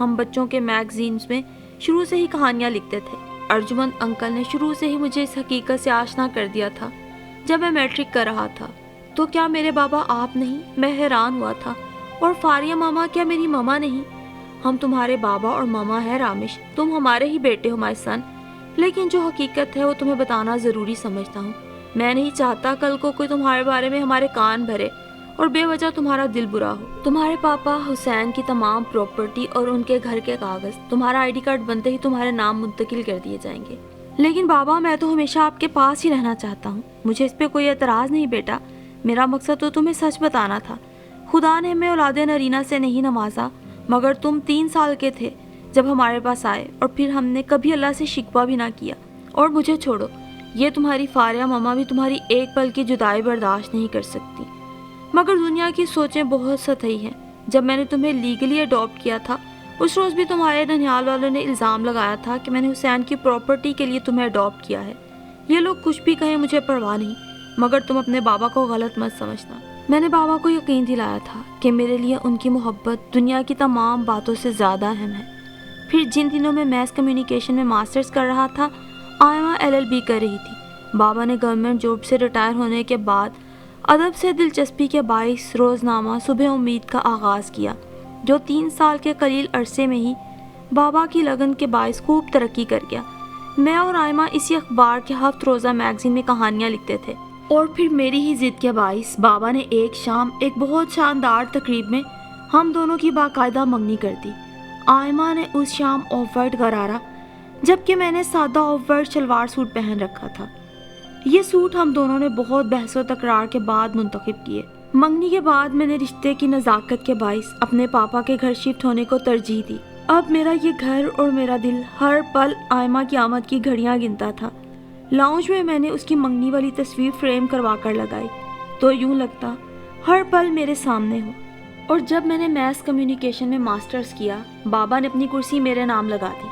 ہم بچوں کے میگزینز میں شروع سے ہی کہانیاں لکھتے تھے۔ ارجمند انکل نے شروع سے ہی مجھے اس حقیقت سے آشنا کر دیا تھا جب میں میٹرک کر رہا تھا۔ تو کیا میرے بابا آپ نہیں؟ میں حیران ہوا تھا۔ اور فاریہ ماما کیا میری ماما نہیں؟ ہم تمہارے بابا اور ماما ہیں رامش، تم ہمارے ہی بیٹے ہو مائی سن، لیکن جو حقیقت ہے وہ تمہیں بتانا ضروری سمجھتا ہوں۔ میں نہیں چاہتا کل کو کوئی تمہارے بارے میں ہمارے کان بھرے اور بے وجہ تمہارا دل برا ہو۔ تمہارے پاپا حسین کی تمام پراپرٹی اور ان کے گھر کے کاغذ تمہارا آئی ڈی کارڈ بنتے ہی تمہارے نام منتقل کر دیے جائیں گے۔ لیکن بابا میں تو ہمیشہ آپ کے پاس ہی رہنا چاہتا ہوں۔ مجھے اس پہ کوئی اعتراض نہیں بیٹا، میرا مقصد تو تمہیں سچ بتانا تھا۔ خدا نے ہمیں اولاد نرینہ سے نہیں نوازا، مگر تم 3 سال کے تھے جب ہمارے پاس آئے، اور پھر ہم نے کبھی اللہ سے شکوہ بھی نہ کیا۔ اور مجھے چھوڑو، یہ تمہاری فاریہ ماما بھی تمہاری ایک پل کی جدائی برداشت نہیں کر سکتی، مگر دنیا کی سوچیں بہت سطحی ہیں۔ جب میں نے تمہیں لیگلی اڈاپٹ کیا تھا، اس روز بھی تمہارے ننیال والوں نے الزام لگایا تھا کہ میں نے حسین کی پراپرٹی کے لیے تمہیں اڈاپٹ کیا ہے۔ یہ لوگ کچھ بھی کہیں مجھے پرواہ نہیں، مگر تم اپنے بابا کو غلط مت سمجھنا۔ میں نے بابا کو یقین دلایا تھا کہ میرے لیے ان کی محبت دنیا کی تمام باتوں سے زیادہ اہم ہے۔ پھر جن دنوں میں میس کمیونیکیشن میں ماسٹرز کر رہا تھا، آئمہ LLB کر رہی تھی۔ بابا نے گورنمنٹ جاب سے ریٹائر ہونے کے بعد ادب سے دلچسپی کے باعث روزنامہ صبح امید کا آغاز کیا، جو 3 سال کے قلیل عرصے میں ہی بابا کی لگن کے باعث خوب ترقی کر گیا۔ میں اور آئمہ اسی اخبار کے ہفت روزہ میگزین میں کہانیاں لکھتے تھے، اور پھر میری ہی ضد کے باعث بابا نے ایک شام ایک بہت شاندار تقریب میں ہم دونوں کی باقاعدہ منگنی کر دی۔ آئمہ نے اس شام آف وائٹ غرارہ، جبکہ میں نے سادہ آف وائٹ شلوار سوٹ پہن رکھا تھا۔ یہ سوٹ ہم دونوں نے بہت بحث و تکرار کے بعد منتخب کیے۔ منگنی کے بعد میں نے رشتے کی نزاکت کے باعث اپنے پاپا کے گھر شفٹ ہونے کو ترجیح دی۔ اب میرا یہ گھر اور میرا دل ہر پل آئمہ کی آمد کی گھڑیاں گنتا تھا۔ لاؤنج میں نے اس کی منگنی والی تصویر فریم کروا کر لگائی تو یوں لگتا ہر پل میرے سامنے ہو۔ اور جب میں نے میس کمیونیکیشن میں ماسٹرز کیا، بابا نے اپنی کرسی میرے نام لگا دی،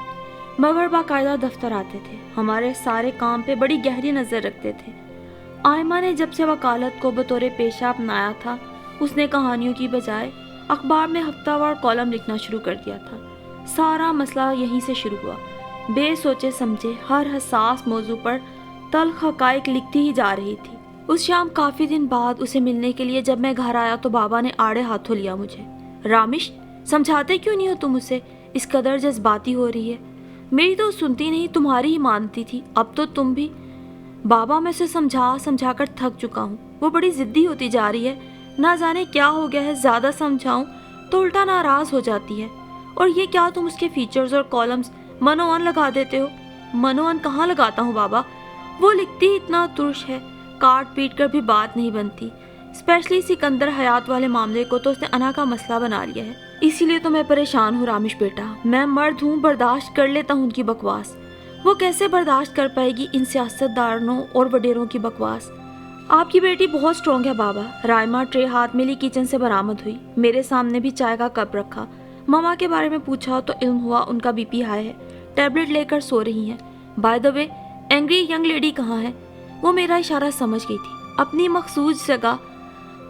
مگر باقاعدہ دفتر آتے تھے، ہمارے سارے کام پہ بڑی گہری نظر رکھتے تھے۔ آئمہ نے جب سے وکالت کو بطور پیشہ اپنایا تھا، اس نے کہانیوں کی بجائے اخبار میں ہفتہ وار کالم لکھنا شروع کر دیا تھا۔ سارا مسئلہ یہیں سے شروع ہوا۔ بے سوچے سمجھے ہر حساس موضوع پر تلخ حقائق لکھتی ہی جا رہی تھی۔ اس شام کافی دن بعد اسے ملنے کے لیے جب میں گھر آیا تو بابا نے آڑے ہاتھوں لیا مجھے۔ رامش، سمجھاتے کیوں نہیں ہو تم اسے؟ اس قدر جذباتی ہو رہی ہے۔ میری تو سنتی نہیں، تمہاری ہی مانتی تھی، اب تو تم بھی۔ بابا میں اسے سمجھا کر تھک چکا ہوں، وہ بڑی ضدی ہوتی جا رہی ہے، نہ جانے کیا ہو گیا ہے، زیادہ سمجھاؤں تو الٹا ناراض ہو جاتی ہے۔ اور یہ کیا تم اس کے فیچرز اور کالمز منوان لگا دیتے ہو؟ منوان کہاں لگاتا ہوں بابا، وہ لکھتی ہی اتنا ترش ہے، کاٹ پیٹ کر بھی بات نہیں بنتی۔ اسپیشلی سکندر حیات والے معاملے کو تو اس نے انا کا مسئلہ بنا لیا ہے۔ اسی لیے تو میں پریشان ہوں رامش بیٹا، میں مرد ہوں، برداشت کر لیتا ہوں ان کی بکواس، وہ کیسے برداشت کر پائے گی ان سیاست دانوں اور وڈیروں کی بکواس؟ آپ کی بیٹی بہت سٹرونگ ہے بابا۔ رائمہ ٹرے ہاتھ میں لی کچن سے برآمد ہوئی، میرے سامنے بھی چائے کا کپ رکھا۔ ماما کے بارے میں پوچھا تو علم ہوا ان کا BP ہائی ہے، ٹیبلٹ لے کر سو رہی ہیں۔ By the way, angry young lady کہاں ہے؟ وہ میرا اشارہ سمجھ گئی تھی، اپنی مخصوص جگہ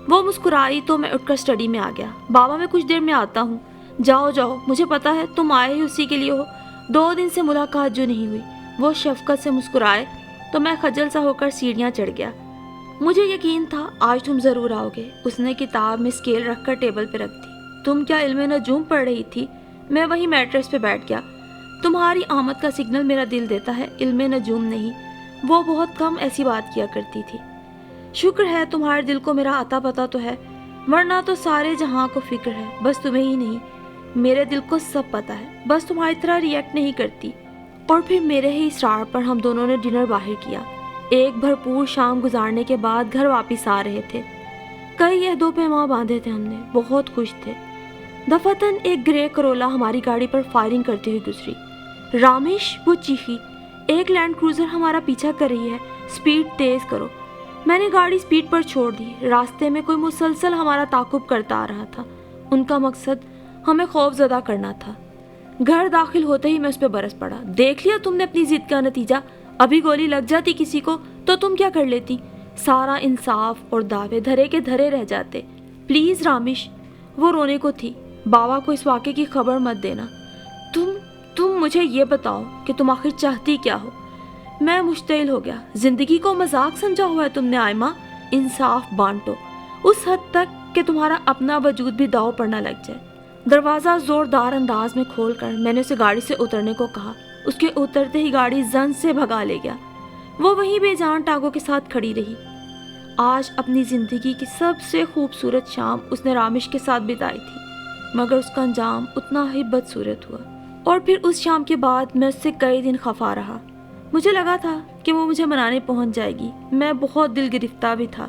وہ مسکرائی تو میں اٹھ کر اسٹڈی میں آ گیا۔ بابا میں کچھ دیر میں آتا ہوں، جاؤ جاؤ، مجھے پتا ہے تم آئے ہی اسی کے لیے ہو، 2 دن سے ملاقات جو نہیں ہوئی۔ وہ شفقت سے مسکرائے تو میں خجل سا ہو کر سیڑھیاں چڑھ گیا۔ مجھے یقین تھا آج تم ضرور آؤ گے۔ اس نے کتاب میں اسکیل رکھ کر ٹیبل پہ رکھ دی۔ تم کیا علم نجوم پڑھ رہی تھی؟ میں وہی میٹرس پہ بیٹھ گیا۔ تمہاری آمد کا سگنل میرا دل دیتا ہے، علم نجوم نہیں۔ وہ بہت کم ایسی بات کیا کرتی تھی۔ شکر ہے تمہارے دل کو میرا آتا پتا تو ہے، ورنہ تو سارے جہاں کو فکر ہے، بس تمہیں ہی نہیں۔ میرے دل کو سب پتا ہے، بس تمہاری طرح ریئیکٹ نہیں کرتی۔ اور پھر میرے ہی اصرار پر ہم دونوں نے ڈنر باہر کیا۔ ایک بھرپور شام گزارنے کے بعد گھر واپس آ رہے تھے۔ کئی عہد و پیماں باندھے تھے ہم نے، بہت خوش تھے۔ دفتن ایک گرے کرولا ہماری گاڑی پر فائرنگ کرتی ہوئی گزری۔ رامش، وہ چیخی، ایک لینڈ کروزر ہمارا پیچھا کر رہی ہے، سپیڈ تیز کرو۔ میں نے گاڑی سپیڈ پر چھوڑ دی۔ راستے میں کوئی مسلسل ہمارا تعاقب کرتا آ رہا تھا، ان کا مقصد ہمیں خوف زدہ کرنا تھا۔ گھر داخل ہوتے ہی میں اس پہ برس پڑا۔ دیکھ لیا تم نے اپنی ضد کا نتیجہ، ابھی گولی لگ جاتی کسی کو تو تم کیا کر لیتی؟ سارا انصاف اور دعوے دھرے کے دھرے رہ جاتے۔ پلیز رامش، وہ رونے کو تھی، بابا کو اس واقعے کی خبر مت دینا، تم مجھے یہ بتاؤ کہ تم آخر چاہتی کیا ہو؟ میں مشتعل ہو گیا. زندگی کو مذاق سمجھا ہوا ہے تم نے آئمہ. انصاف بانٹو اس حد تک کہ تمہارا اپنا وجود بھی داؤ پر نہ لگ جائے. دروازہ زوردار انداز میں کھول کر میں نے اسے گاڑی سے اترنے کو کہا. اس کے اترتے ہی گاڑی زن سے بھگا لے گیا. وہ وہیں بے جان ٹانگوں کے ساتھ کھڑی رہی. آج اپنی زندگی کی سب سے خوبصورت شام اس نے رامش کے ساتھ بتائی تھی، مگر اس کا انجام اتنا ہی بدصورت ہوا. اور پھر اس شام کے بعد میں اس سے کئی دن خفا رہا. مجھے لگا تھا کہ وہ مجھے منانے پہنچ جائے گی. میں بہت دل گرفتہ بھی تھا.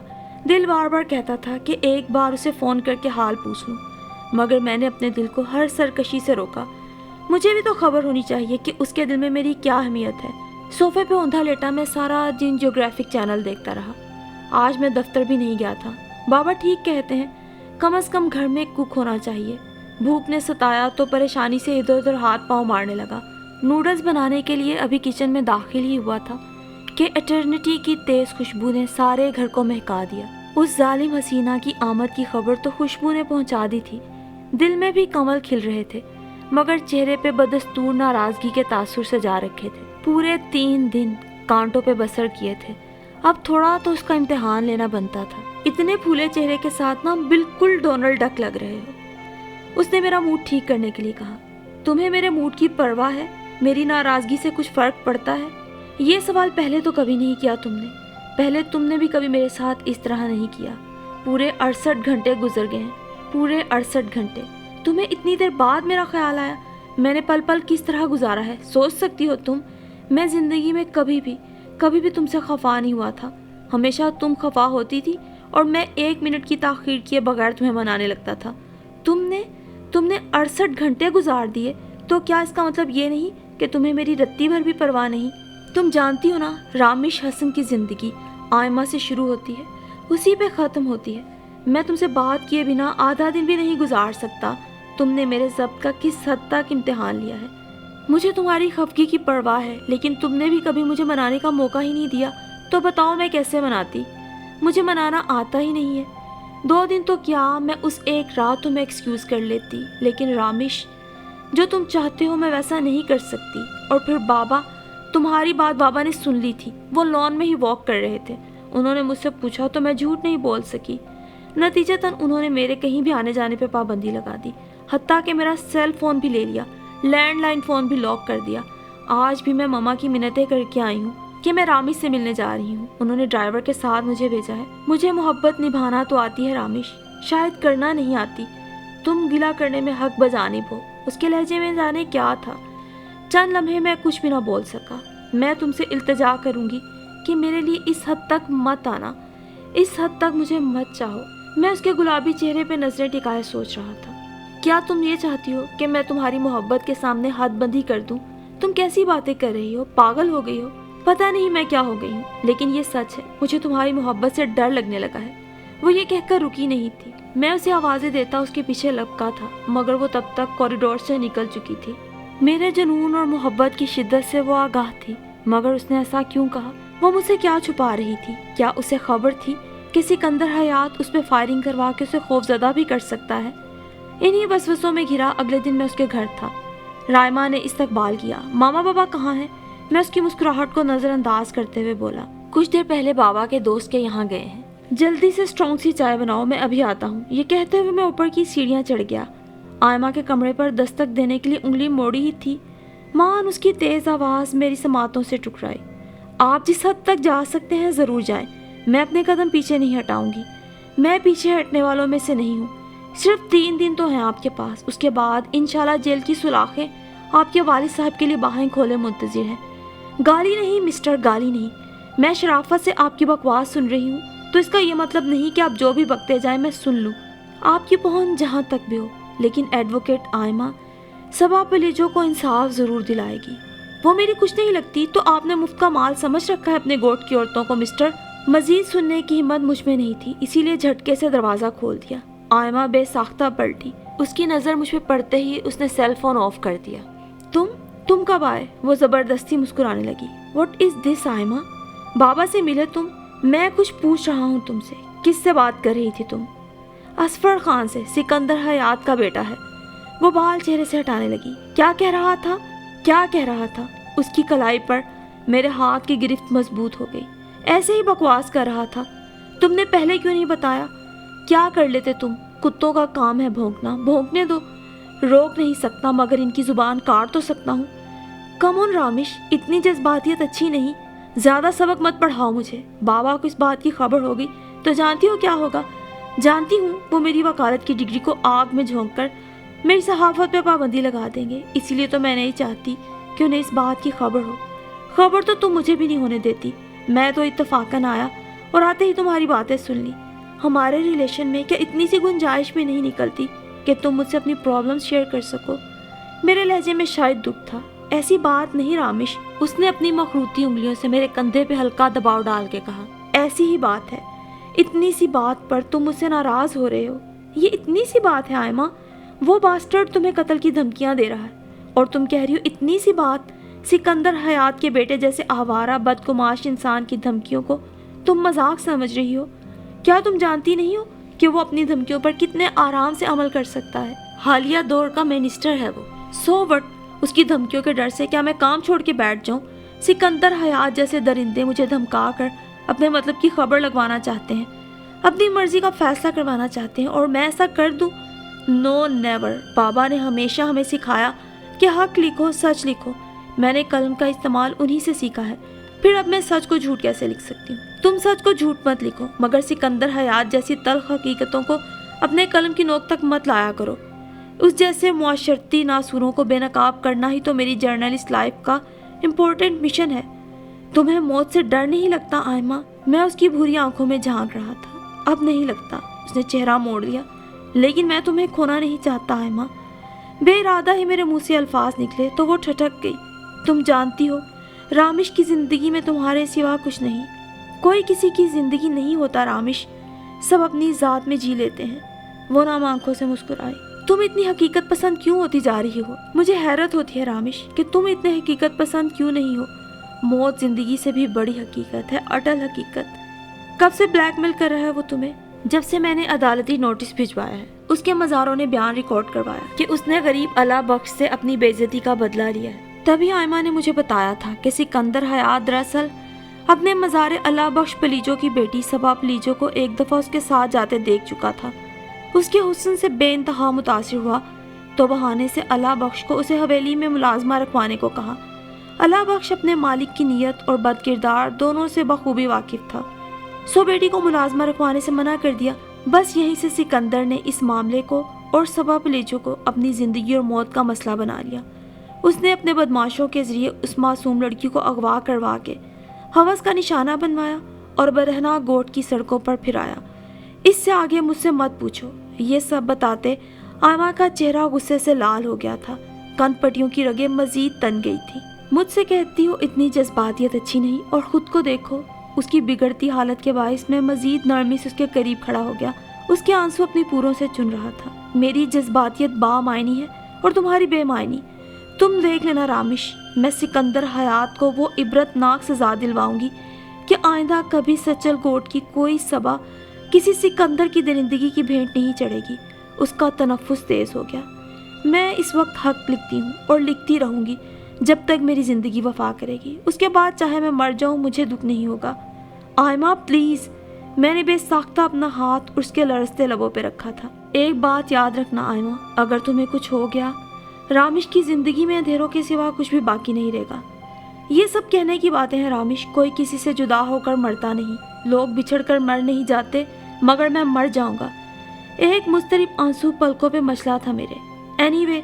دل بار بار کہتا تھا کہ ایک بار اسے فون کر کے حال پوچھ لوں، مگر میں نے اپنے دل کو ہر سرکشی سے روکا. مجھے بھی تو خبر ہونی چاہیے کہ اس کے دل میں میری کیا اہمیت ہے. صوفے پہ اوندھا لیٹا میں سارا دن جیوگرافک چینل دیکھتا رہا. آج میں دفتر بھی نہیں گیا تھا. بابا ٹھیک کہتے ہیں، کم از کم گھر میں کوک ہونا چاہیے. بھوک نے ستایا تو پریشانی سے ادھر ادھر ہاتھ پاؤں مارنے لگا. نوڈلز بنانے کے لیے ابھی کچن میں داخل ہی ہوا تھا کہ ایٹرنیٹی کی تیز خوشبو نے سارے گھر کو مہکا دیا. اس ظالم حسینہ کی آمد کی خبر تو خوشبو نے پہنچا دی تھی. دل میں بھی کمل کھل رہے تھے، مگر چہرے پہ بدستور ناراضگی کے تاثر سے جا رکھے تھے. پورے 3 دن کانٹوں پہ بسر کیے تھے. اب تھوڑا تو اس کا امتحان لینا بنتا تھا. اتنے پھولے چہرے کے ساتھ نا بالکل ڈونلڈ ڈک لگ رہے ہو. اس نے میرا موڈ ٹھیک کرنے کے لیے کہا. تمہیں میرے موڈ کی پرواہ ہے؟ میری ناراضگی سے کچھ فرق پڑتا ہے؟ یہ سوال پہلے تو کبھی نہیں کیا تم نے. پہلے تم نے بھی کبھی میرے ساتھ اس طرح نہیں کیا. پورے 68 گھنٹے گزر گئے ہیں. پورے 68 گھنٹے. تمہیں اتنی دیر بعد میرا خیال آیا. میں نے پل پل کس طرح گزارا ہے سوچ سکتی ہو تم. میں زندگی میں کبھی بھی تم سے خفا نہیں ہوا تھا. ہمیشہ تم خفا ہوتی تھی اور میں 1 منٹ کی تاخیر کیے بغیر تمہیں منانے لگتا تھا. تم نے 68 گھنٹے گزار دیے تو کیا اس کا مطلب یہ نہیں کہ تمہیں میری رتی بھر بھی پرواہ نہیں؟ تم جانتی ہو نا، رامش حسن کی زندگی آئمہ سے شروع ہوتی ہے، اسی پہ ختم ہوتی ہے. میں تم سے بات کیے بنا آدھا دن بھی نہیں گزار سکتا. تم نے میرے ضبط کا کس حد تک امتحان لیا ہے. مجھے تمہاری خفگی کی پرواہ ہے، لیکن تم نے بھی کبھی مجھے منانے کا موقع ہی نہیں دیا. تو بتاؤ میں کیسے مناتی؟ مجھے منانا آتا ہی نہیں ہے. 2 دن تو کیا، میں اس ایک رات تمہیں ایکسکیوز کر لیتی، لیکن رامش جو تم چاہتے ہو میں ویسا نہیں کر سکتی. اور پھر بابا، تمہاری بات بابا نے سن لی تھی. وہ لان میں ہی واک کر رہے تھے. انہوں نے مجھ سے پوچھا تو میں جھوٹ نہیں بول سکی. نتیجتاً انہوں نے میرے کہیں بھی آنے جانے پہ پابندی لگا دی، حتیٰ کہ میرا سیل فون بھی لے لیا، لینڈ لائن فون بھی لاک کر دیا. آج بھی میں ماما کی منتیں کر کے آئی ہوں کہ میں رامش سے ملنے جا رہی ہوں. انہوں نے ڈرائیور کے ساتھ مجھے بھیجا ہے. مجھے محبت نبھانا تو آتی ہے رامش، شاید کرنا نہیں آتی. تم گلہ کرنے میں حق بجانب ہو. اس کے لہجے میں جانے کیا تھا. چند لمحے میں کچھ بھی نہ بول سکا. میں تم سے التجا کروں گی کہ میرے لیے اس حد تک مت آنا، اس حد تک مجھے مت چاہو. میں اس کے گلابی چہرے پہ نظریں ٹکائے سوچ رہا تھا. کیا تم یہ چاہتی ہو کہ میں تمہاری محبت کے سامنے حد بندی کر دوں؟ تم کیسی باتیں کر رہی ہو؟ پاگل ہو گئی ہو؟ پتہ نہیں میں کیا ہو گئی ہوں، لیکن یہ سچ ہے، مجھے تمہاری محبت سے ڈر لگنے لگا ہے. وہ یہ کہہ کر رکی نہیں تھی. میں اسے آوازیں دیتا اس کے پیچھے لپکا تھا، مگر وہ تب تک کوریڈور سے نکل چکی تھی. میرے جنون اور محبت کی شدت سے وہ آگاہ تھی، مگر اس نے ایسا کیوں کہا؟ وہ مجھ سے کیا چھپا رہی تھی؟ کیا اسے خبر تھی کہ سکندر حیات اس پہ فائرنگ کروا کے اسے خوفزدہ بھی کر سکتا ہے؟ انہی وسوسوں میں گھرا اگلے دن میں اس کے گھر تھا. رائما نے استقبال کیا. ماما بابا کہاں ہیں؟ میں اس کی مسکراہٹ کو نظر انداز کرتے ہوئے بولا. کچھ دیر پہلے بابا کے دوست کے یہاں گئے ہیں. جلدی سے اسٹرانگ سی چائے بناؤ، میں ابھی آتا ہوں. یہ کہتے ہوئے میں اوپر کی سیڑھیاں چڑھ گیا. آئمہ کے کمرے پر دستک دینے کے لیے انگلی موڑی ہی تھی، مان اس کی تیز آواز میری سماعتوں سے ٹکرائی. آپ جس حد تک جا سکتے ہیں ضرور جائیں، میں اپنے قدم پیچھے نہیں ہٹاؤں گی. میں پیچھے ہٹنے والوں میں سے نہیں ہوں. صرف 3 دن تو ہیں آپ کے پاس، اس کے بعد انشاءاللہ جیل کی سلاخیں آپ کے والد صاحب کے لیے باہیں کھولے منتظر ہیں. گالی نہیں مسٹر، گالی نہیں. میں شرافت سے آپ کی بکواس سن رہی ہوں، تو اس کا یہ مطلب نہیں کہ آپ جو بھی بکتے جائیں میں سن لوں. آپ کی پہنچ جہاں تک بھی ہو. لیکن ایڈوکیٹ آئمہ سبا پلیجو کو انصاف ضرور دلائے گی. وہ میری کچھ نہیں لگتی تو آپ نے مفت کا مال سمجھ رکھا ہے اپنے گوٹ کی عورتوں کو مسٹر. مزید سننے کی ہمت مجھ میں نہیں تھی، اسی لیے جھٹکے سے دروازہ کھول دیا. آئمہ بے ساختہ پلٹی. اس کی نظر مجھ پہ پڑتے ہی اس نے سیل فون آف کر دیا. تم کب آئے؟ وہ زبردستی مسکرانے لگی. واٹ از دس آئمہ؟ بابا سے ملے تم؟ میں کچھ پوچھ رہا ہوں تم سے. کس سے بات کر رہی تھی تم؟ اسفر خان سے، سکندر حیات کا بیٹا ہے. وہ بال چہرے سے ہٹانے لگی. کیا کہہ رہا تھا؟ کیا کہہ رہا تھا؟ اس کی کلائی پر میرے ہاتھ کی گرفت مضبوط ہو گئی۔ ایسے ہی بکواس کر رہا تھا۔ تم نے پہلے کیوں نہیں بتایا؟ کیا کر لیتے تم؟ کتوں کا کام ہے بھونکنا، بھونکنے دو، روک نہیں سکتا مگر ان کی زبان کاٹ تو سکتا ہوں۔ کم آن رامش، اتنی جذباتیت اچھی نہیں، زیادہ سبق مت پڑھاؤ مجھے۔ بابا کو اس بات کی خبر ہوگی تو جانتی ہو کیا ہوگا؟ جانتی ہوں، وہ میری وکالت کی ڈگری کو آگ میں جھونک کر میری صحافت پہ پابندی لگا دیں گے۔ اسی لیے تو میں نہیں چاہتی کہ انہیں اس بات کی خبر ہو۔ خبر تو تم مجھے بھی نہیں ہونے دیتی۔ میں تو اتفاقاً آیا اور آتے ہی تمہاری باتیں سن لی۔ ہمارے ریلیشن میں کیا اتنی سی گنجائش بھی نہیں نکلتی کہ تم مجھ سے اپنی پرابلمز شیئر کر سکو؟ میرے لہجے میں شاید دکھ تھا۔ ایسی بات نہیں رامش، اس نے اپنی مخروطی انگلیوں سے میرے کندھے پہ ہلکا دباؤ ڈال کے کہا۔ ایسی ہی بات ہے، اتنی سی بات پر تم مجھ سے ناراض ہو رہے ہو۔ یہ اتنی سی بات ہے آئمہ، وہ باسٹرڈ تمہیں قتل کی دھمکیاں دے رہا ہے اور تم کہہ رہی ہو اتنی سی بات؟ سکندر حیات کے بیٹے جیسے آوارہ بدگماش انسان کی دھمکیوں کو تم مذاق سمجھ رہی ہو؟ کیا تم جانتی نہیں ہو کہ وہ اپنی دھمکیوں پر کتنے آرام سے عمل کر سکتا ہے؟ حالیہ دور کا منسٹر ہے وہ۔ So what? اس کی دھمکیوں کے ڈر سے کیا میں کام چھوڑ کے بیٹھ جاؤں؟ سکندر حیات جیسے درندے مجھے دھمکا کر اپنے مطلب کی خبر لگوانا چاہتے ہیں، اپنی مرضی کا فیصلہ کروانا چاہتے ہیں اور میں ایسا کر دوں؟ نو نیور۔ بابا نے ہمیشہ ہمیں سکھایا کہ حق لکھو، سچ لکھو۔ میں نے قلم کا استعمال انہی سے سیکھا ہے، پھر اب میں سچ کو جھوٹ کیسے لکھ سکتی ہوں؟ تم سچ کو جھوٹ مت لکھو، مگر سکندر حیات جیسی تلخ حقیقتوں کو اپنے قلم کی نوک تک مت لایا کرو۔ اس جیسے معاشرتی ناسوروں کو بے نقاب کرنا ہی تو میری جرنلسٹ لائف کا امپورٹنٹ مشن ہے۔ تمہیں موت سے ڈر نہیں لگتا آئمہ؟ میں اس کی بھوری آنکھوں میں جھانک رہا تھا۔ اب نہیں لگتا، اس نے چہرہ موڑ لیا۔ لیکن میں تمہیں کھونا نہیں چاہتا آئمہ۔ بے ارادہ ہی میرے منہ سے الفاظ نکلے تو وہ ٹھٹک گئی۔ تم جانتی ہو رامش کی زندگی میں تمہارے سوا کچھ نہیں۔ کوئی کسی کی زندگی نہیں ہوتا رامش، سب اپنی ذات میں جی لیتے ہیں۔ وہ نام آنکھوں سے مسکرائی۔ تم اتنی حقیقت پسند کیوں ہوتی جا رہی ہو؟ مجھے حیرت ہوتی ہے رامش کہ تم اتنے حقیقت پسند کیوں نہیں ہو۔ موت زندگی سے بھی بڑی حقیقت ہے، اٹل حقیقت۔ کب سے بلیک میل کر رہا ہے وہ تمہیں؟ جب سے میں نے عدالتی نوٹس بھجوایا ہے۔ اس کے مزاروں نے بیان ریکارڈ کروایا کہ اس نے غریب اللہ بخش سے اپنی بے عزتی کا بدلہ لیا ہے۔ تبھی آئمہ نے مجھے بتایا تھا کہ سکندر حیات دراصل اپنے مزار اللہ بخش پلیجو کی بیٹی صبا پلیجو کو ایک دفعہ اس کے ساتھ جاتے دیکھ چکا تھا۔ اس کے حسن سے بے انتہا متاثر ہوا تو بہانے سے اللہ بخش کو اسے حویلی میں ملازمہ رکھوانے کو کہا۔ اللہ بخش اپنے مالک کی نیت اور بد کردار دونوں سے بخوبی واقف تھا، سو بیٹی کو ملازمہ رکھوانے سے منع کر دیا۔ بس یہیں سے سکندر نے اس معاملے کو اور صبا پلیجو کو اپنی زندگی اور موت کا مسئلہ بنا لیا۔ اس نے اپنے بدماشوں کے ذریعے اس معصوم لڑکی کو اغوا کروا کے ہوس کا نشانہ بنوایا اور برہنہ گوٹ کی سڑکوں پر پھرایا۔ اس سے آگے مجھ سے مت پوچھو۔ یہ سب بتاتے آئمہ کا چہرہ غصے سے لال ہو گیا تھا، کن پٹیوں کی رگیں مزید تن گئی تھی۔ مجھ سے کہتی ہو اتنی جذباتیت اچھی نہیں، اور خود کو دیکھو۔ اس کی بگڑتی حالت کے باعث میں مزید نرمی سے اس کے قریب کھڑا ہو گیا۔ اس کے آنسو اپنی پوروں سے چن رہا تھا۔ میری جذباتیت با معنی ہے اور تمہاری بے معنی۔ تم دیکھ لینا رامش، میں سکندر حیات کو وہ عبرت ناک سزا دلواؤں گی کہ آئندہ کبھی سچل گوٹ کی کوئی صبا کسی سکندر کی درندگی کی بھینٹ نہیں چڑھے گی۔ اس کا تنفس تیز ہو گیا۔ میں اس وقت حق لکھتی ہوں اور لکھتی رہوں گی جب تک میری زندگی وفا کرے گی۔ اس کے بعد چاہے میں مر جاؤں، مجھے دکھ نہیں ہوگا۔ آئمہ پلیز۔ میں نے بے ساختہ اپنا ہاتھ اس کے لرزتے لبوں پہ رکھا تھا۔ ایک بات یاد رکھنا آئمہ، اگر تمہیں کچھ ہو گیا، رامش کی زندگی میں اندھیروں کے سوا کچھ بھی باقی نہیں رہے گا۔ یہ سب کہنے کی باتیں ہیں رامش، کوئی کسی سے جدا ہو کر مرتا نہیں، لوگ بچھڑ کر مر نہیں جاتے، مگر میں مر جاؤں گا۔ ایک مضطرب آنسو پلکوں پہ مچلا تھا میرے۔ اینی وے،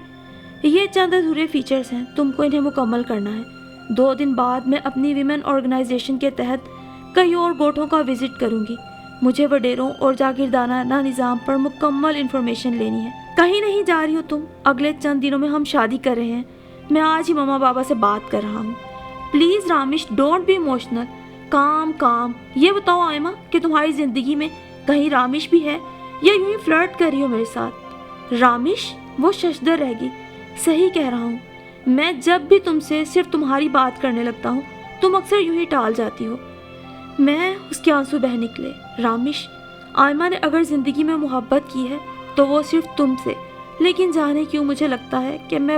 یہ چند ادھورے فیچرز ہیں، تم کو انہیں مکمل کرنا ہے۔ 2 دن بعد میں اپنی ویمن آرگنائزیشن کے تحت کئی اور گوٹھوں کا وزٹ کروں گی۔ مجھے وڈیروں اور جاگیردانہ نظام پر مکمل انفارمیشن لینی ہے۔ کہیں نہیں جا رہی ہو تم، اگلے چند دنوں میں ہم شادی کر رہے ہیں۔ میں آج ہی ماما بابا سے بات کر رہا ہوں۔ Please Ramish, don't be emotional. Calm. یہ بتاؤ آئمہ کہ تمہاری زندگی میں کہیں رامش بھی ہے یا یوں ہی فلرٹ کر رہی ہو میرے ساتھ؟ رامش؟ وہ ششدر رہ گئی۔ صحیح کہہ رہا ہوں، میں جب بھی تم سے صرف تمہاری بات کرنے لگتا ہوں تم اکثر یوں ہی ٹال جاتی ہو۔ میں اس کے آنسو بہہ نکلے۔ رامش، آئمہ نے اگر زندگی میں محبت کی ہے تو وہ صرف تم سے، لیکن جانے کیوں مجھے لگتا ہے کہ میں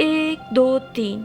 1 2 3,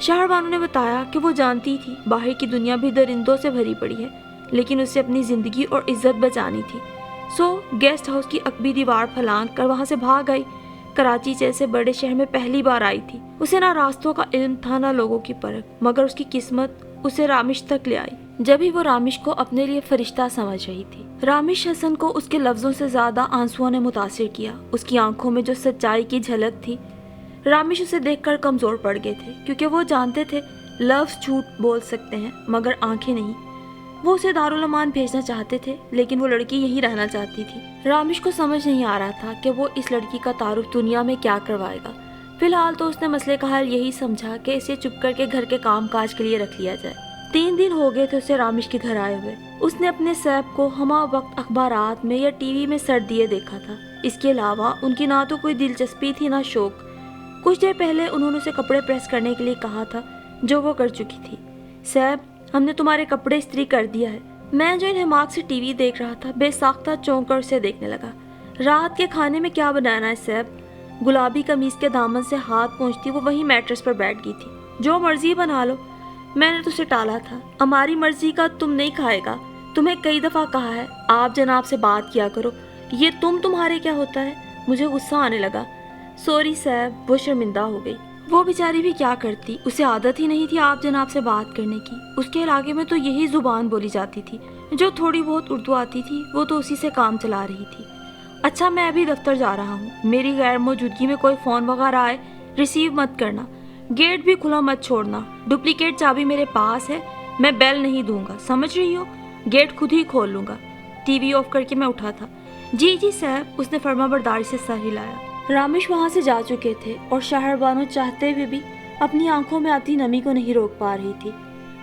شہر بانو نے بتایا کہ وہ جانتی تھی باہر کی دنیا بھی درندوں سے بھری پڑی ہے، لیکن اسے اپنی زندگی اور عزت بچانی تھی۔ سو گیسٹ ہاؤس کی عقبی دیوار پھلانگ کر وہاں سے بھاگ آئی۔ کراچی جیسے بڑے شہر میں پہلی بار آئی تھی۔ اسے نہ راستوں کا علم تھا نہ لوگوں کی پرکھ، مگر اس کی قسمت اسے رامش تک لے آئی، جب ہی وہ رامش کو اپنے لیے فرشتہ سمجھ رہی تھی۔ رامش حسن کو اس کے لفظوں سے زیادہ آنسوؤں نے متاثر کیا۔ اس کی آنکھوں میں جو سچائی کی جھلک تھی، رامش اسے دیکھ کر کمزور پڑ گئے تھے، کیونکہ وہ جانتے تھے لفظ جھوٹ بول سکتے ہیں مگر آنکھیں نہیں۔ وہ اسے دارالامان بھیجنا چاہتے تھے، لیکن وہ لڑکی یہی رہنا چاہتی تھی۔ رامش کو سمجھ نہیں آ رہا تھا کہ وہ اس لڑکی کا تعارف دنیا میں کیا کروائے گا۔ فی الحال تو اس نے مسئلے کا حل یہی سمجھا کہ اسے چپ کر کے گھر کے کام کاج کے لیے رکھ لیا جائے۔ 3 دن ہو گئے تھے اسے رامش کے گھر آئے ہوئے۔ اس نے اپنے سیب کو ہمہ وقت اخبارات میں یا ٹی وی میں سر دیے دیکھا تھا۔ اس کے علاوہ ان کی نہ تو کوئی دلچسپی تھی نہ شوق۔ کچھ دیر پہلے انہوں نے اسے کپڑے پریس کرنے کے لیے کہا تھا، جو وہ کر چکی تھی۔ سیب، ہم نے تمہارے کپڑے استری کر دیا ہے۔ میں جو ان حماق سے ٹی وی دیکھ رہا تھا بے ساختہ چونک کر اسے دیکھنے لگا۔ رات کے کھانے میں کیا بنانا ہے سیب؟ گلابی قمیص کے دامن سے ہاتھ پہنچتی وہ وہیں میٹرس پر بیٹھ گئی تھی۔ جو مرضی بنا لو، میں نے تو اسے ٹالا تھا۔ ہماری مرضی کا تم نہیں کھائے گا، تمہیں کئی دفعہ کہا ہے آپ جناب سے بات کیا کرو، یہ تمہارے کیا ہوتا ہے؟ مجھے غصہ آنے لگا۔ سوری سیب، وہ شرمندہ ہو گئی۔ وہ بیچاری بھی کیا کرتی، اسے عادت ہی نہیں تھی آپ جناب سے بات کرنے کی۔ اس کے علاقے میں تو یہی زبان بولی جاتی تھی۔ جو تھوڑی بہت اردو آتی تھی وہ تو اسی سے کام چلا رہی تھی۔ اچھا، میں ابھی دفتر جا رہا ہوں، میری غیر موجودگی میں کوئی فون وغیرہ آئے ریسیو مت کرنا، گیٹ بھی کھلا مت چھوڑنا، ڈپلیکیٹ چابی میرے پاس ہے، میں بیل نہیں دوں گا، سمجھ رہی ہو؟ گیٹ خود ہی کھول لوں گا۔ ٹی وی آف کر کے میں اٹھا تھا۔ جی صاحب، اس نے فرما برداری سے سر ہلایا۔ رامش وہاں سے جا چکے تھے اور شہر بانو چاہتے ہوئے بھی اپنی آنکھوں میں آتی نمی کو نہیں روک پا رہی تھی۔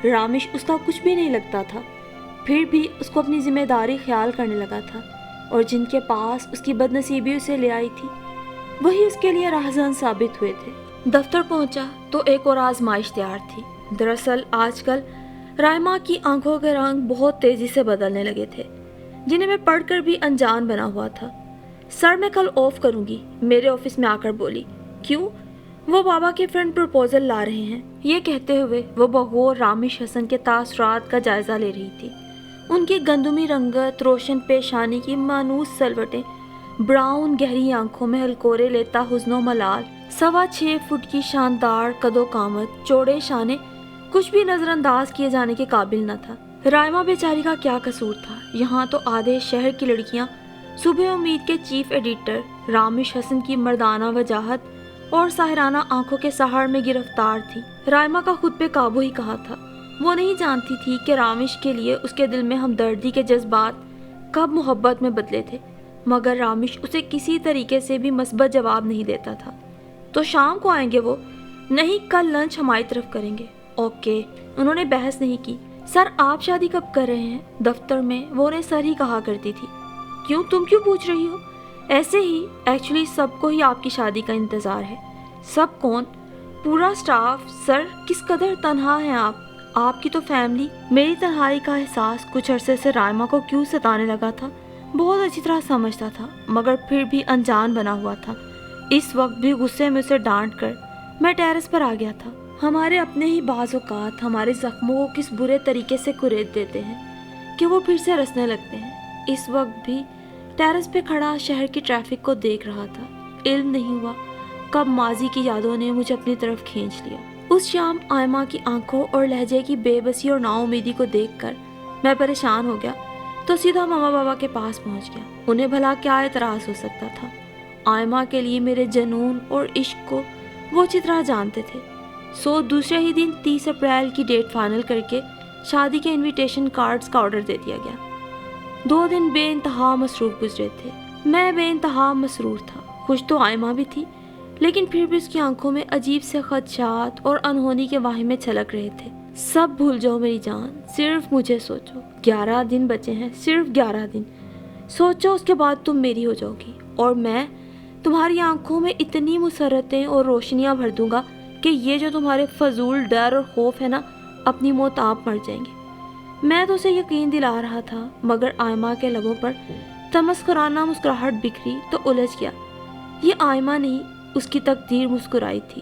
رامش اس کا کچھ بھی نہیں لگتا تھا، پھر بھی اس کو اپنی ذمہ داری خیال کرنے لگا تھا، اور جن کے پاس اس کی بد نصیبی اسے لے آئی تھی وہی اس کے لیے راہزن ثابت ہوئے تھے۔ دفتر پہنچا تو ایک اور آزمائش تیار تھی۔ دراصل آج کل رائما کی آنکھوں کے رنگ بہت تیزی سے بدلنے لگے تھے، جنہیں میں پڑھ کر بھی انجان بنا ہوا تھا۔ سر، میں کل آف کروں گی، میرے آفس میں آ کر بولی۔ کیوں؟ وہ بابا کے فرینڈ پروپوزل لا رہے ہیں۔ یہ کہتے ہوئے وہ بغور رامش حسن کے تاثرات کا جائزہ لے رہی تھی۔ ان کی گندمی رنگت، روشن پیشانی کی مانوس سلوٹیں، براؤن گہری آنکھوں میں ہلکورے لیتا حزن و ملال، 6.25 فٹ کی شاندار قد و قامت، چوڑے شانے، کچھ بھی نظر انداز کیے جانے کے قابل نہ تھا۔ رائما بیچاری کا کیا قصور تھا؟ یہاں تو آدھے شہر کی لڑکیاں صبح امید کے چیف ایڈیٹر رامش حسن کی مردانہ وجاہت اور ساحرانہ آنکھوں کے سہار میں گرفتار تھی۔ رائما کا خود پہ قابو ہی کہاں تھا۔ وہ نہیں جانتی تھی کہ رامش کے لیے اس کے دل میں ہمدردی کے جذبات کب محبت میں بدلے تھے، مگر رامش اسے کسی طریقے سے بھی مثبت جواب نہیں دیتا تھا۔ تو شام کو آئیں گے وہ؟ نہیں، کل لنچ ہماری طرف کریں گے۔ اوکے، انہوں نے بحث نہیں کی۔ سر، آپ شادی کب کر رہے ہیں؟ دفتر میں وہ انہیں سر ہی کہا کرتی تھی۔ کیوں، تم کیوں پوچھ رہی ہو؟ ایسے ہی، ایکچولی سب کو ہی آپ کی شادی کا انتظار ہے۔ سب کون؟ پورا سٹاف۔ سر، کس قدر تنہا ہیں آپ کی تو فیملی۔ میری تنہائی کا احساس کچھ عرصے سے رائما کو کیوں ستانے لگا تھا بہت اچھی طرح سمجھتا تھا، مگر پھر بھی انجان بنا ہوا تھا۔ اس وقت بھی غصے میں اسے ڈانٹ کر میں ٹیرس پر آ گیا تھا۔ ہمارے اپنے ہی بعض اوقات ہمارے زخموں کو کس برے طریقے سے کرید دیتے ہیں کہ وہ پھر سے رسنے لگتے ہیں۔ اس وقت بھی ٹیرس پہ کھڑا شہر کی ٹریفک کو دیکھ رہا تھا۔ علم نہیں ہوا کب ماضی کی یادوں نے مجھے اپنی طرف کھینچ لیا۔ اس شام آئمہ کی آنکھوں اور لہجے کی بے بسی اور نا امیدی کو دیکھ کر میں پریشان ہو گیا تو سیدھا ماما بابا کے پاس پہنچ گیا۔ انہیں بھلا کیا اعتراض ہو سکتا تھا؟ آئمہ کے لیے میرے جنون اور عشق کو وہ اچھی طرح جانتے تھے۔ دوسرے ہی دن 30 اپریل کی ڈیٹ فائنل کر کے شادی کے انویٹیشن کارڈز کا آرڈر دے دیا گیا۔ 2 دن بے انتہا مصروف گزرے تھے۔ میں بے انتہا مسرور تھا۔ خوش تو آئمہ بھی تھی، لیکن پھر بھی اس کی آنکھوں میں عجیب سے خدشات اور انہونی کے واہمے چھلک رہے تھے۔ سب بھول جاؤ میری جان، صرف مجھے سوچو۔ 11 دن بچے ہیں، صرف 11 دن سوچو، اس کے بعد تم میری ہو جاؤ گی، اور میں تمہاری آنکھوں میں اتنی مسرتیں اور روشنیاں بھر دوں گا کہ یہ جو تمہارے فضول ڈر اور خوف ہے نا، اپنی موت آپ مر جائیں گے۔ میں تو اسے یقین دلا رہا تھا، مگر آئمہ کے لبوں پر تمسخرانہ مسکراہٹ بکھری تو الجھ گیا۔ یہ آئمہ نہیں، اس کی تقدیر مسکرائی تھی۔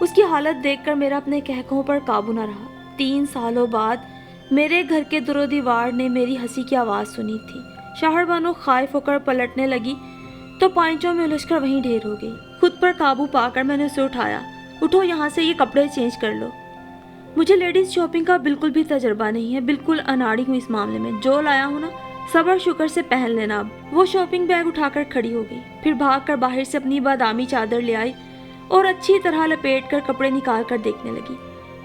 اس کی حالت دیکھ کر میرا اپنے قہقہوں پر قابو نہ رہا۔ 3 سالوں بعد میرے گھر کے در و دیوار نے میری ہنسی کی آواز سنی تھی۔ شاہر بانو خائف ہو کر پلٹنے لگی تو پائنچوں میں الجھ کر وہیں ڈھیر ہو گئی۔ خود پر قابو پا کر میں نے اسے اٹھایا۔ اٹھو یہاں سے، یہ کپڑے چینج کر لو۔ مجھے لیڈیز شاپنگ کا بالکل بھی تجربہ نہیں ہے، بالکل اناڑی ہوں اس معاملے میں۔ جو لایا ہوں نا صبر شکر سے پہن لینا۔ اب وہ شاپنگ بیگ اٹھا کر کھڑی ہو گئی، پھر بھاگ کر باہر سے اپنی بادامی چادر لے آئی اور اچھی طرح لپیٹ کر کپڑے نکال کر دیکھنے لگی۔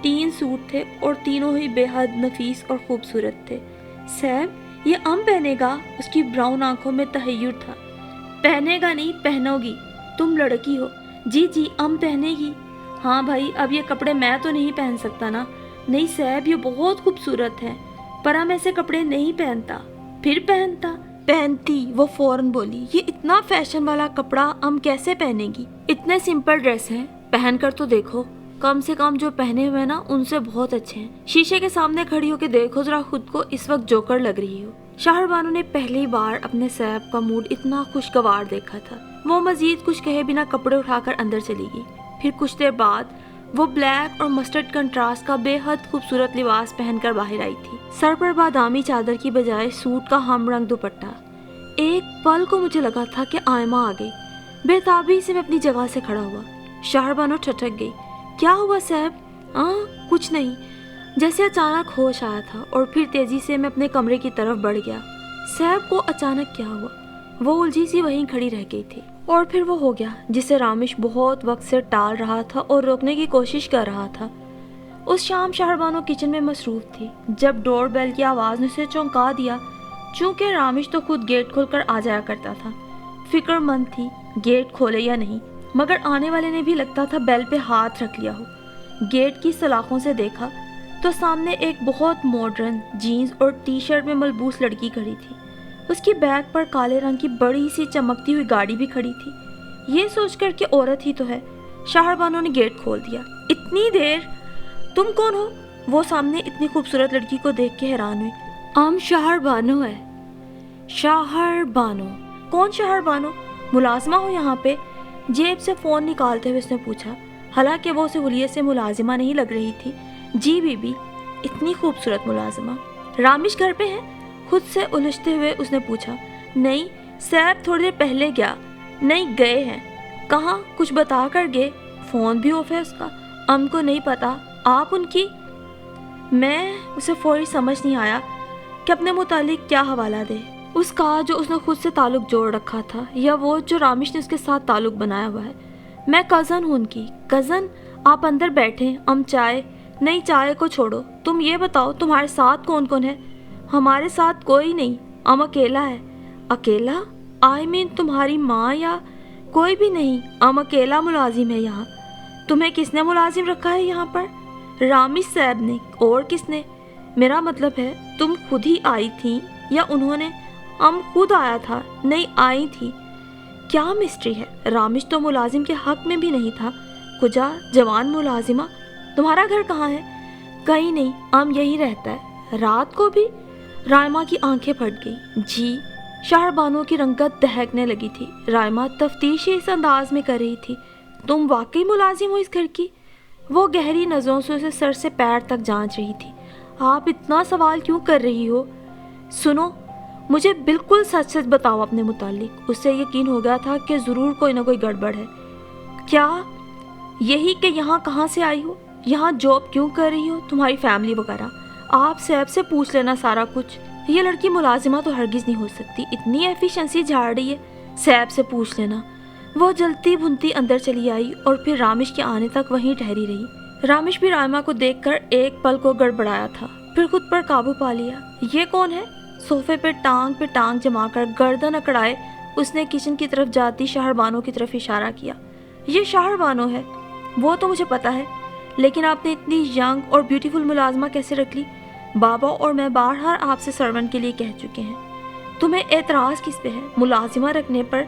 3 سوٹ تھے اور تینوں ہی بے حد نفیس اور خوبصورت تھے۔ سیب یہ پہنے گا؟ اس کی براؤن آنکھوں میں تحیر تھا۔ پہنے گا نہیں، پہنو گی، تم لڑکی ہو۔ جی پہنے گی۔ ہاں بھائی، اب یہ کپڑے میں تو نہیں پہن سکتا نا۔ نہیں سیب، یہ بہت خوبصورت ہے، پر ہم ایسے کپڑے نہیں پہنتا۔ پھر پہنتی، وہ فوراً بولی۔ یہ اتنا فیشن والا کپڑا ہم کیسے پہنے گی؟ اتنے سمپل ڈریس ہیں، پہن کر تو دیکھو، کم سے کم جو پہنے ہوئے نا ان سے بہت اچھے ہیں۔ شیشے کے سامنے کھڑی ہو کے دیکھو ذرا خود کو، اس وقت جوکر لگ رہی ہو۔ شاہر بانو نے پہلی بار اپنے سیب کا موڈ اتنا خوشگوار دیکھا تھا۔ وہ مزید کچھ کہے بنا کپڑے اٹھا کر اندر چلی گئی۔ پھر کچھ دیر بعد وہ بلیک اور مسٹرڈ کنٹراسٹ کا بے حد خوبصورت لباس پہن کر باہر آئی تھی۔ سر پر بادامی چادر کی بجائے سوٹ کا ہم رنگ دوپٹہ۔ ایک پل کو مجھے لگا تھا کہ آئمہ آ گئی۔ بے تابی سے میں اپنی جگہ سے کھڑا ہوا۔ شاہر بانو ٹھٹک گئی۔ کیا ہوا سیب؟ کچھ نہیں، جیسے اچانک ہوش آیا تھا اور پھر تیزی سے میں اپنے کمرے کی طرف بڑھ گیا۔ سیب کو اچانک کیا ہوا؟ وہ الجھی سی وہیں کھڑی رہ گئی تھی۔ اور پھر وہ ہو گیا جسے رامش بہت وقت سے ٹال رہا تھا اور روکنے کی کوشش کر رہا تھا۔ اس شام شاہر بانو کچن میں مصروف تھی جب ڈور بیل کی آواز نے اسے چونکا دیا۔ چونکہ رامش تو خود گیٹ کھول کر آ جایا کرتا تھا، فکر مند تھی گیٹ کھولے یا نہیں، مگر آنے والے نے بھی لگتا تھا بیل پہ ہاتھ رکھ لیا ہو۔ گیٹ کی سلاخوں سے دیکھا تو سامنے ایک بہت ماڈرن جینز اور ٹی شرٹ میں ملبوس لڑکی کھڑی تھی۔ اس کی بیک پر کالے رنگ کی بڑی سی چمکتی ہوئی گاڑی بھی کھڑی تھی۔ یہ سوچ کر کہ عورت ہی تو ہے، شاہر بانو نے گیٹ کھول دیا۔ اتنی دیر؟ تم کون ہو؟ وہ سامنے اتنی خوبصورت لڑکی کو دیکھ کے حیران ہوئی۔ شاہر بانو ہے۔ شاہر بانو؟ کون شاہر بانو؟ ملازمہ ہو یہاں پہ؟ جیب سے فون نکالتے ہوئے اس نے پوچھا، حالانکہ وہ سہولیت سے ملازمہ نہیں لگ رہی تھی۔ جی بی بی، اتنی خوبصورت ملازمہ۔ رامش گھر پہ ہے؟ خود سے الجھتے ہوئے اس نے پوچھا۔ نہیں، سیب تھوڑی دیر پہلے گیا۔ نہیں، گئے ہیں۔ کہاں؟ کچھ بتا کر گئے؟ فون بھی آف ہے اس کا۔ ہم کو نہیں پتا۔ آپ ان کی؟ میں اسے فوری سمجھ نہیں آیا کہ اپنے متعلق کیا حوالہ دے، اس کا جو اس نے خود سے تعلق جوڑ رکھا تھا یا وہ جو رامش نے اس کے ساتھ تعلق بنایا ہوا ہے۔ میں کزن ہوں ان کی۔ کزن؟ آپ اندر بیٹھیں، ہم چائے۔ نہیں، چائے کو چھوڑو، تم یہ بتاؤ تمہارے ساتھ کون کون ہے؟ ہمارے ساتھ کوئی نہیں، ہم اکیلا ہے۔ اکیلا؟ تمہاری ماں یا کوئی بھی نہیں؟ ہم اکیلا ملازم ہے یہاں۔ تمہیں کس نے ملازم رکھا ہے یہاں پر؟ رامش صاحب نے۔ اور کس نے؟ میرا مطلب ہے تم خود ہی آئی تھی یا انہوں نے؟ ہم خود آیا تھا۔ نہیں، آئی تھی۔ کیا مسٹری ہے؟ رامش تو ملازم کے حق میں بھی نہیں تھا۔ کجا جوان ملازمہ؟ تمہارا گھر کہاں ہے؟ کہیں نہیں، ہم یہی رہتا ہے۔ رات کو بھی؟ رائمہ کی آنکھیں پھٹ گئی۔ جی۔ شاہر بانو کی رنگت دہکنے لگی تھی۔ رائمہ تفتیش اس انداز میں کر رہی تھی۔ تم واقعی ملازم ہو اس گھر کی؟ وہ گہری نظروں سے اسے سر سے پیر تک جانچ رہی تھی۔ آپ اتنا سوال کیوں کر رہی ہو؟ سنو، مجھے بالکل سچ سچ بتاؤ اپنے متعلق۔ اس سے یقین ہو گیا تھا کہ ضرور کوئی نہ کوئی گڑبڑ ہے۔ کیا؟ یہی کہ یہاں کہاں سے آئی ہو، یہاں جاب کیوں کر رہی ہو، تمہاری فیملی وغیرہ۔ آپ سیب سے پوچھ لینا سارا کچھ۔ یہ لڑکی ملازمہ تو ہرگز نہیں ہو سکتی، اتنی ایفیشنسی جھاڑ رہی ہے۔ سیب سے پوچھ لینا۔ وہ جلتی بھنتی اندر چلی آئی اور پھر رامش کے آنے تک وہیں ٹھہری رہی۔ رامش بھی رائمہ کو دیکھ کر ایک پل کو گڑبڑایا تھا، پھر خود پر قابو پا لیا۔ یہ کون ہے؟ صوفے پہ ٹانگ جما کر گردن اکڑائے اس نے کچن کی طرف جاتی شاہر بانو کی طرف اشارہ کیا۔ یہ شاہر بانو ہے۔ وہ تو مجھے پتا ہے، لیکن آپ نے اتنی ینگ اور بیوٹیفل ملازمہ کیسے رکھ لی؟ بابا اور میں بار آپ سے سرونٹ کے لیے کہہ چکے ہیں۔ تمہیں اعتراض کس پہ ہے، ملازمہ رکھنے پر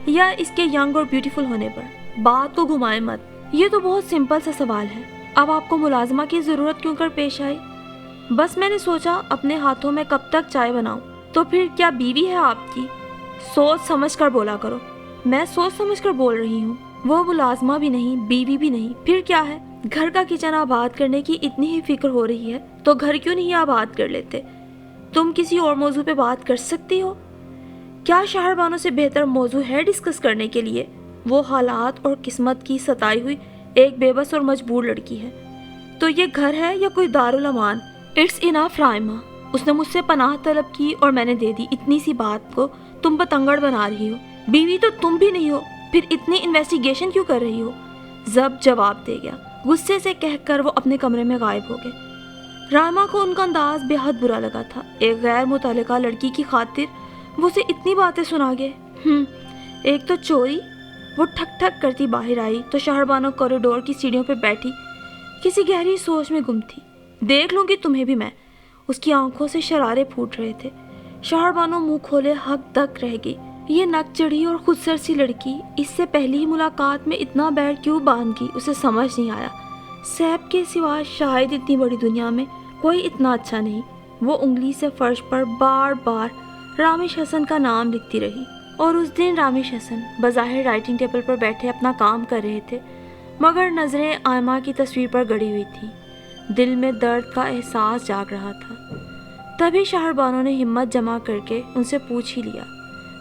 یا اس کے ینگ اور بیوٹیفل ہونے پر؟ بات کو گھمائے مت، یہ تو بہت سمپل سا سوال ہے۔ اب آپ کو ملازمہ کی ضرورت کیوں کر پیش آئی؟ بس میں نے سوچا اپنے ہاتھوں میں کب تک چائے بناؤں۔ تو پھر کیا بیوی ہے آپ کی؟ سوچ سمجھ کر بولا کرو۔ میں سوچ سمجھ کر بول رہی ہوں۔ وہ ملازمہ بھی نہیں، بیوی بھی نہیں، پھر کیا ہے؟ گھر کا کچن آباد کرنے کی اتنی ہی فکر ہو رہی ہے تو گھر کیوں نہیں آباد کر لیتے؟ تم کسی اور موضوع پہ بات کر سکتی ہو؟ کیا شہر بانوں سے بہتر موضوع ہے ڈسکس کرنے کے لیے؟ وہ حالات اور قسمت کی ستائی ہوئی ایک بے بس اور مجبور لڑکی ہے۔ تو یہ گھر ہے یا کوئی دارالامان؟ اٹس انف رائما، اس نے مجھ سے پناہ طلب کی اور میں نے دے دی۔ اتنی سی بات کو تم پتنگڑ بنا رہی ہو۔ بیوی تو تم بھی نہیں ہو، پھر اتنی انویسٹیگیشن کیوں کر رہی ہو؟ زب جواب دے گیا۔ غصے سے کہہ کر وہ اپنے کمرے میں غائب ہو گئے۔ رائما کو ان کا انداز بے حد برا لگا تھا۔ ایک غیر متعلقہ لڑکی کی خاطر وہ اسے اتنی باتیں سنا گئے۔ ایک تو چوری۔ وہ ٹھک ٹھک کرتی باہر آئی تو شہر بانو کوریڈور کی سیڑھیوں پہ بیٹھی کسی گہری سوچ میں گم تھی۔ دیکھ لوں گی تمہیں بھی میں۔ اس کی آنکھوں سے شرارے پھوٹ رہے تھے۔ شہر بانو منہ کھولے حق تک رہ گئی۔ یہ نک چڑھی اور خودسر سی لڑکی اس سے پہلی ہی ملاقات میں اتنا بیر کیوں باندھ گئی، اسے سمجھ نہیں آیا۔ سیب کے سوا شاید اتنی بڑی دنیا میں کوئی اتنا اچھا نہیں۔ وہ انگلی سے فرش پر بار بار رامیش حسن کا نام لکھتی رہی، اور اس دن رامیش حسن بظاہر رائٹنگ ٹیبل پر بیٹھے اپنا کام کر رہے تھے، مگر نظریں آئمہ کی تصویر پر گڑی ہوئی تھی۔ دل میں درد کا احساس جاگ رہا تھا۔ تبھی شہر بانو نے ہمت جمع کر کے ان سے پوچھ ہی لیا،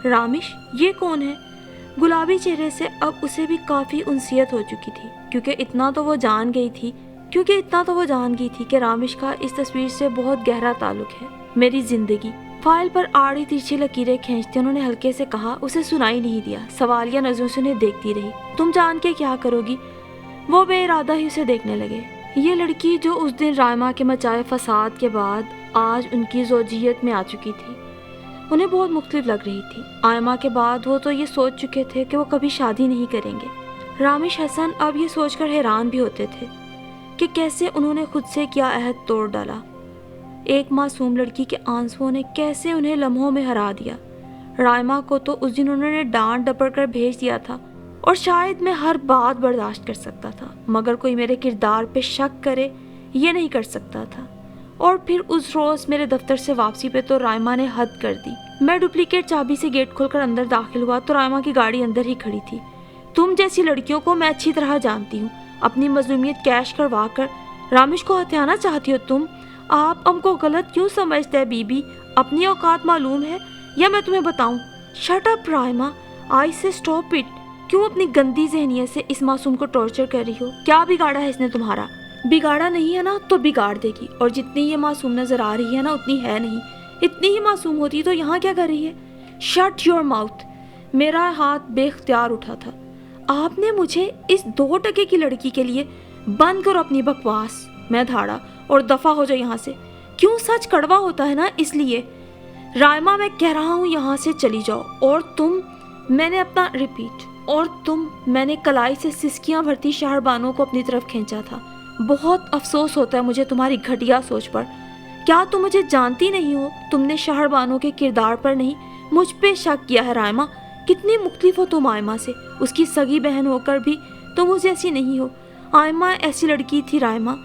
رامیش یہ کون ہے؟ گلابی چہرے سے اب اسے بھی کافی انسیت ہو چکی تھی، کیونکہ اتنا تو وہ جان گئی تھی کہ رامیش کا اس تصویر سے بہت گہرا تعلق ہے۔ میری زندگی۔ فائل پر آڑی ترچھی لکیریں کھینچتے انہوں نے ہلکے سے کہا۔ اسے سنائی نہیں دیا، سوالیہ نظروں سے انہیں دیکھتی رہی۔ تم جان کے کیا کرو گی؟ وہ بے ارادہ ہی اسے دیکھنے لگے۔ یہ لڑکی جو اس دن رائما کے مچائے فساد کے بعد آج ان کی زوجیت میں آ چکی تھی، انہیں بہت مختلف لگ رہی تھی۔ آئمہ کے بعد وہ تو یہ سوچ چکے تھے کہ وہ کبھی شادی نہیں کریں گے۔ رامیش حسن اب یہ سوچ کر حیران بھی ہوتے تھے کہ کیسے انہوں نے خود سے کیا عہد توڑ ڈالا۔ ایک معصوم لڑکی کے آنسوؤں نے کیسے انہیں لمحوں میں ہرا دیا۔ رائما کو تو اس دن انہوں نے ڈانٹ ڈپڑ کر بھیج دیا تھا، اور شاید میں ہر بات برداشت کر سکتا تھا، مگر کوئی میرے کردار پہ شک کرے یہ نہیں کر سکتا تھا۔ اور پھر اس روز میرے دفتر سے واپسی پہ تو رائما نے حد کر دی۔ میں ڈپلیکیٹ چابی سے گیٹ کھول کر اندر داخل ہوا تو رائما کی گاڑی اندر ہی کھڑی تھی۔ تم جیسی لڑکیوں کو میں اچھی طرح جانتی ہوں۔ اپنی مظلومیت کیش کروا کر رامیش کو ہتھیانا چاہتی ہو تم۔ آپ ہم کو غلط کیوں سمجھتے ہیں بی بی؟ اپنی اوقات معلوم ہے یا میں تمہیں بتاؤں؟ شٹ اپ رائما، آئی سے اسٹاپ اٹ۔ کیوں اپنی گندی ذہنیت سے اس معصوم کو ٹارچر کر رہی ہو؟ کیا بگاڑا ہے اس نے تمہارا؟ بگاڑا نہیں ہے نا تو بگاڑ دے گی، اور جتنی یہ معصوم نظر آ رہی ہے نا اتنی ہے نہیں۔ اتنی ہی معصوم ہوتی تو یہاں کیا کر رہی ہے؟ Shut your mouth. میرا ہاتھ بے اختیار اٹھا تھا۔ آپ نے مجھے اس 2 ٹکے کی لڑکی کے لیے بند کرو اپنی بکواس، میں دھاڑا، اور دفع ہو جائے یہاں سے۔ کیوں؟ سچ کڑوا ہوتا ہے نا، اس لیے۔ رائما میں کہہ رہا ہوں یہاں سے چلی جاؤ۔ اور تم، میں نے اپنا ریپیٹ، اور تم، میں نے کلائی سے سسکیاں بھرتی شہر بانو کو اپنی طرف کھینچا تھا۔ بہت افسوس ہوتا ہے مجھے تمہاری گھٹیا سوچ پر۔ کیا تم مجھے جانتی نہیں ہو؟ تم نے شہر بانو کے کردار پر نہیں، مجھ پہ شک کیا ہے رائما۔ کتنی مختلف ہو تم آئمہ سے، اس کی سگی بہن ہو کر بھی تم اس جیسی نہیں ہو۔ آئمہ ایسی لڑکی تھی رائما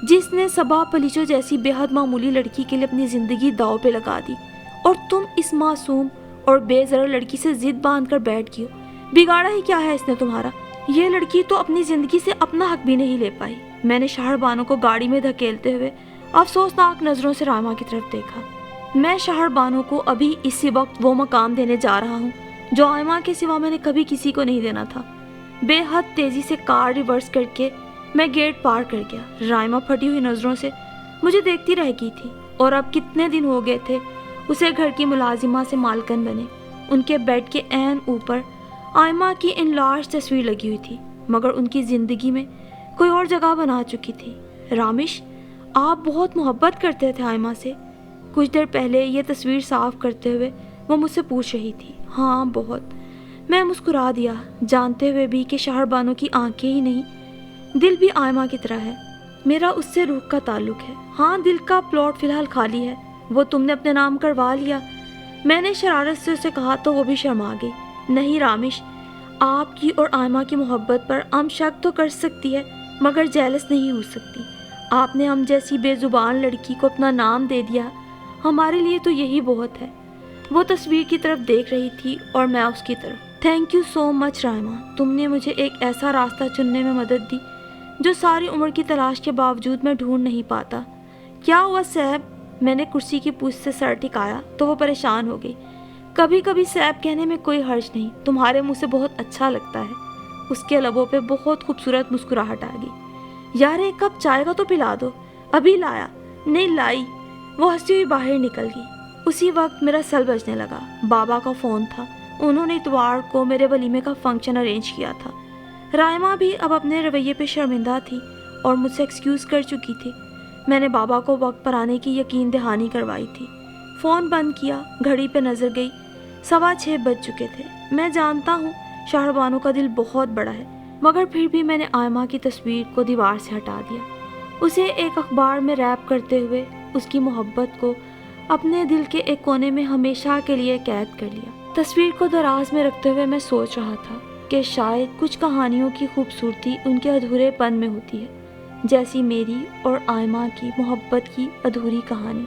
جس نے صبا پلیچو جیسی بے حد معمولی لڑکی کے لیے اپنی زندگی داؤ پہ لگا دی، اور تم اس معصوم اور بے ضرر لڑکی سے ضد باندھ کر بیٹھ گئی ہو۔ بگاڑا ہی کیا ہے اس نے تمہارا؟ یہ لڑکی تو اپنی زندگی سے اپنا حق بھی نہیں لے پائی۔ میں نے شہر بانو کو گاڑی میں دھکیلتے ہوئے افسوسناک نظروں سے رائما کی طرف دیکھا۔ میں شہر بانو کو ابھی اسی وقت وہ مقام دینے جا رہا ہوں جو آئمہ کے سوا میں نے کبھی کسی کو نہیں دینا تھا۔ بے حد تیزی سے کار ریورس کر کے میں گیٹ پار کر گیا۔ رائما پھٹی ہوئی نظروں سے مجھے دیکھتی رہ گئی تھی، اور اب کتنے دن ہو گئے تھے اسے گھر کی ملازمہ سے مالکن بنے۔ ان کے بیڈ کے عین اوپر آئمہ کی انلارج تصویر لگی ہوئی تھی، مگر ان کی زندگی میں کوئی اور جگہ بنا چکی تھی۔ رامیش، آپ بہت محبت کرتے تھے آئمہ سے؟ کچھ دیر پہلے یہ تصویر صاف کرتے ہوئے وہ مجھ سے پوچھ رہی تھی۔ ہاں بہت۔ میں مسکرا دیا، جانتے ہوئے بھی کہ شہر بانو کی آنکھیں ہی نہیں دل بھی آئمہ کی طرح ہے۔ میرا اس سے روح کا تعلق ہے۔ ہاں، دل کا پلاٹ فی الحال خالی ہے، وہ تم نے اپنے نام کروا لیا۔ میں نے شرارت سے اسے کہا تو وہ بھی شرما گئی۔ نہیں رامیش، آپ کی اور آئمہ کی محبت پر ہم شک تو کر سکتی ہے مگر جیلس نہیں ہو سکتی۔ آپ نے ہم جیسی بے زبان لڑکی کو اپنا نام دے دیا، ہمارے لیے تو یہی بہت ہے۔ وہ تصویر کی طرف دیکھ رہی تھی اور میں اس کی طرف۔ تھینک یو سو مچ رائما، تم نے مجھے ایک ایسا راستہ چننے میں مدد دی جو ساری عمر کی تلاش کے باوجود میں ڈھونڈ نہیں پاتا۔ کیا ہوا صاحب؟ میں نے کرسی کی پوچھ سے سر ٹکایا تو وہ پریشان ہو گئی۔ کبھی کبھی صاحب کہنے میں کوئی حرج نہیں، تمہارے منہ سے بہت اچھا لگتا ہے۔ اس کے لبوں پہ بہت خوبصورت مسکراہٹ آ گئی۔ یار ایک کپ چائے کا تو پلا دو۔ ابھی لایا۔ نہیں لائی۔ وہ ہنستی ہوئی باہر نکل گئی۔ اسی وقت میرا سیل بجنے لگا۔ بابا کا فون تھا، انہوں نے اتوار کو میرے ولیمے کا فنکشن ارینج کیا تھا۔ رائما بھی اب اپنے رویے پہ شرمندہ تھی اور مجھ سے ایکسکیوز کر چکی تھی۔ میں نے بابا کو وقت پر آنے کی یقین دہانی کروائی تھی۔ فون بند کیا، گھڑی پہ نظر گئی، 6:15 بج چکے تھے۔ میں جانتا ہوں شاہر بانو کا دل بہت بڑا ہے، مگر پھر بھی میں نے آئمہ کی تصویر کو دیوار سے ہٹا دیا، اسے ایک اخبار میں ریپ کرتے ہوئے اس کی محبت کو اپنے دل کے ایک کونے میں ہمیشہ کے لیے قید کر لیا۔ تصویر کو دراز میں رکھتے ہوئے میں سوچ رہا تھا کہ شاید کچھ کہانیوں کی خوبصورتی ان کے ادھورے پن میں ہوتی ہے، جیسی میری اور آئمہ کی محبت کی ادھوری کہانی۔